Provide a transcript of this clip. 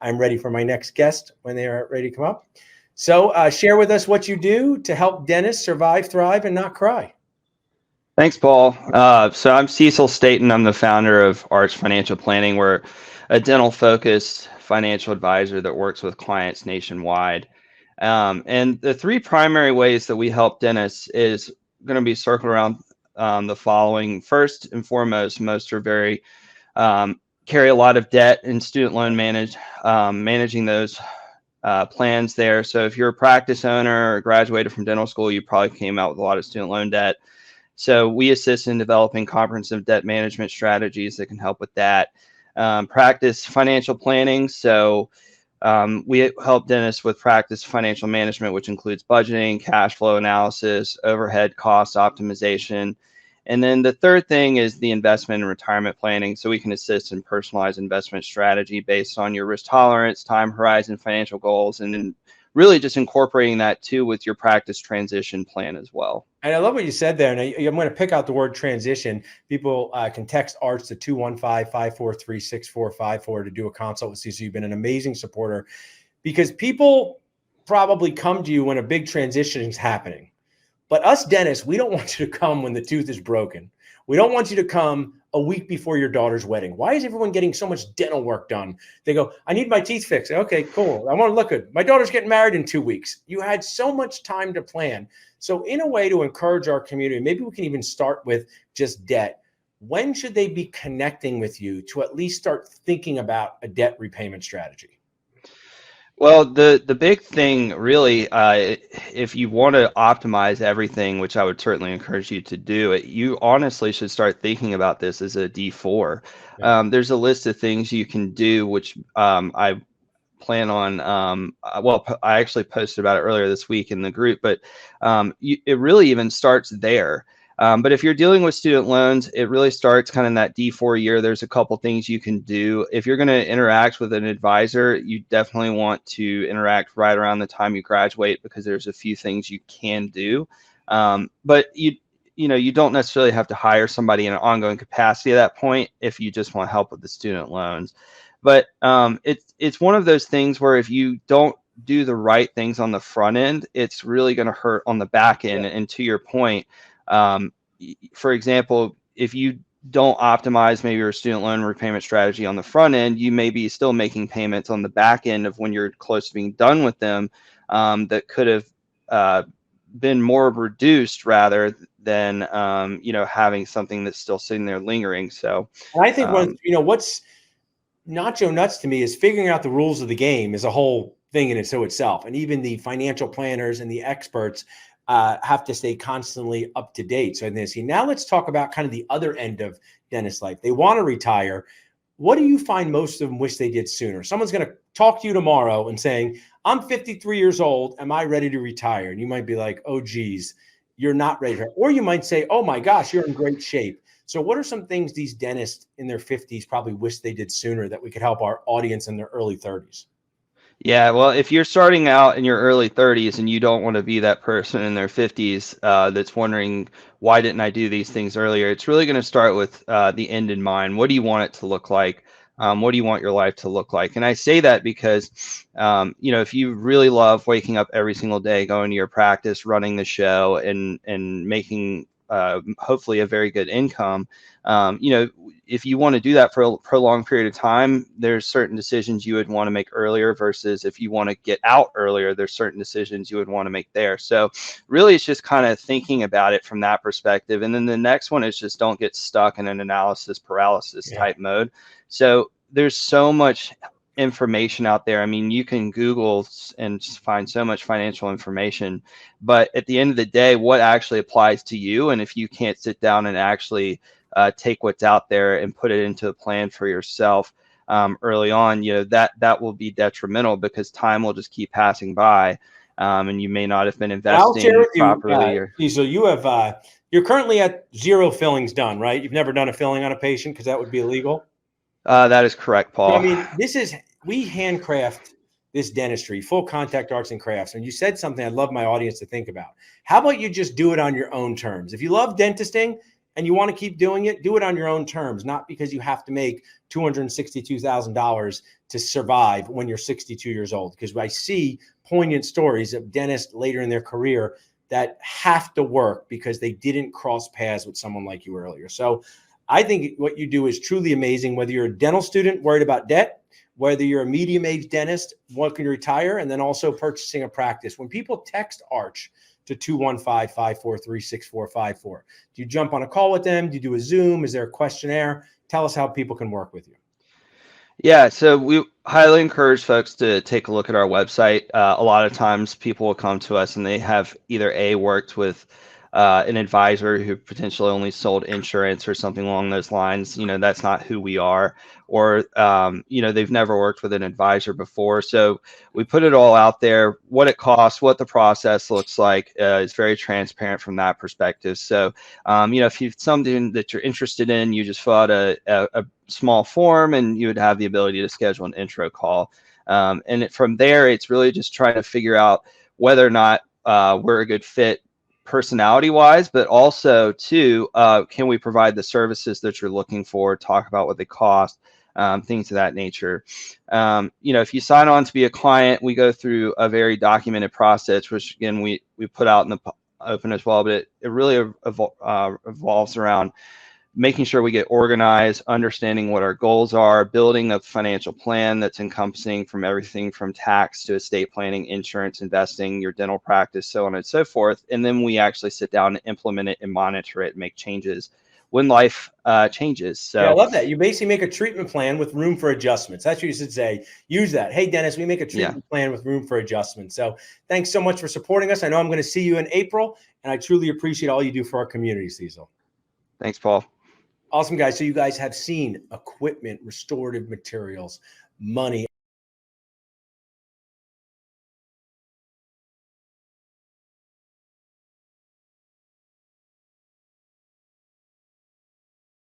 I'm ready for my next guest when they are ready to come up. So share with us what you do to help dentists survive, thrive, and not cry. Thanks, Paul. So I'm Cecil Staton. I'm the founder of Arch Financial Planning. We're a dental-focused financial advisor that works with clients nationwide. And the three primary ways that we help dentists is going to be circled around the following. First and foremost, most are very carry a lot of debt and student loan managing those plans there. So if you're a practice owner or graduated from dental school, you probably came out with a lot of student loan debt. So we assist in developing comprehensive debt management strategies that can help with that. Practice financial planning. So we help dentists with practice financial management, which includes budgeting, cash flow analysis, overhead cost optimization. And then the third thing is the investment and retirement planning. So we can assist in personalized investment strategy based on your risk tolerance, time horizon, financial goals, and then really just incorporating that too with your practice transition plan as well. And I love what you said there. And I'm going to pick out the word transition. People can text Arch to 215-543-6454 to do a consult with Cecil. You've been an amazing supporter because people probably come to you when a big transition is happening. But us dentists, we don't want you to come when the tooth is broken. We don't want you to come a week before your daughter's wedding. Why is everyone getting so much dental work done? They go, I need my teeth fixed. Okay, cool. I want to look good. My daughter's getting married in 2 weeks. You had so much time to plan. So in a way to encourage our community, maybe we can even start with just debt. When should they be connecting with you to at least start thinking about a debt repayment strategy? Well, the big thing really, if you want to optimize everything, which I would certainly encourage you to do, you honestly should start thinking about this as a D4. Yeah. There's a list of things you can do, which I plan on, I actually posted about it earlier this week in the group, but it really even starts there. But if you're dealing with student loans, it really starts kind of in that D4 year. There's a couple things you can do. If you're going to interact with an advisor, you definitely want to interact right around the time you graduate because there's a few things you can do. But you don't necessarily have to hire somebody in an ongoing capacity at that point if you just want help with the student loans. But it's one of those things where if you don't do the right things on the front end, it's really going to hurt on the back end. Yeah. And to your point, for example, if you don't optimize maybe your student loan repayment strategy on the front end, you may be still making payments on the back end of when you're close to being done with them that could have been more reduced rather than having something that's still sitting there lingering. So I think what's Nacho nuts to me is figuring out the rules of the game is a whole thing in itself. And even the financial planners and the experts have to stay constantly up to date. So now let's talk about kind of the other end of dentist life. They want to retire. What do you find most of them wish they did sooner? Someone's going to talk to you tomorrow and saying, I'm 53 years old. Am I ready to retire? And you might be like, oh, geez, you're not ready. Or you might say, oh, my gosh, you're in great shape. So what are some things these dentists in their 50s probably wish they did sooner that we could help our audience in their early 30s? Yeah, well, if you're starting out in your early 30s and you don't want to be that person in their 50s that's wondering, why didn't I do these things earlier? It's really going to start with the end in mind. What do you want it to look like? What do you want your life to look like? And I say that because, if you really love waking up every single day, going to your practice, running the show, and making hopefully a very good income, if you want to do that for a prolonged period of time, there's certain decisions you would want to make earlier versus if you want to get out earlier, there's certain decisions you would want to make there. So really, it's just kind of thinking about it from that perspective. And then the next one is just don't get stuck in an analysis paralysis type mode. So there's so much information out there. I mean, you can Google and find so much financial information, but at the end of the day, what actually applies to you? And if you can't sit down and actually take what's out there and put it into a plan for yourself early on, that will be detrimental because time will just keep passing by, and you may not have been investing properly. So you're currently at 0 fillings done, right? You've never done a filling on a patient because that would be illegal. That is correct, Paul. So, I mean, we handcraft this dentistry, full contact arts and crafts. And you said something I'd love my audience to think about. How about you just do it on your own terms? If you love dentisting and you want to keep doing it, do it on your own terms, not because you have to make $262,000 to survive when you're 62 years old. Because I see poignant stories of dentists later in their career that have to work because they didn't cross paths with someone like you earlier. So I think what you do is truly amazing, whether you're a dental student worried about debt, whether you're a medium-aged dentist looking to retire, and then also purchasing a practice. When people text Arch to 215-543-6454, do you jump on a call with them? Do you do a Zoom? Is there a questionnaire? Tell us how people can work with you. Yeah, so we highly encourage folks to take a look at our website. A lot of times people will come to us and they have either worked with an advisor who potentially only sold insurance or something along those lines. That's not who we are. Or, they've never worked with an advisor before. So we put it all out there, what it costs, what the process looks like. It's very transparent from that perspective. So, if you've something that you're interested in, you just fill out a small form and you would have the ability to schedule an intro call. And from there, it's really just trying to figure out whether or not we're a good fit personality wise, but also too, can we provide the services that you're looking for, talk about what they cost, things of that nature. If you sign on to be a client, we go through a very documented process, which again, we put out in the open as well, but it really revolves around making sure we get organized, understanding what our goals are, building a financial plan that's encompassing from everything from tax to estate planning, insurance, investing, your dental practice, so on and so forth. And then we actually sit down and implement it and monitor it and make changes when life changes. So yeah, I love that. You basically make a treatment plan with room for adjustments. That's what you should say. Use that. Hey, Dennis, we make a treatment plan with room for adjustments. So thanks so much for supporting us. I know I'm going to see you in April, and I truly appreciate all you do for our community, Cecil. Thanks, Paul. Awesome, guys. So you guys have seen equipment, restorative materials, money.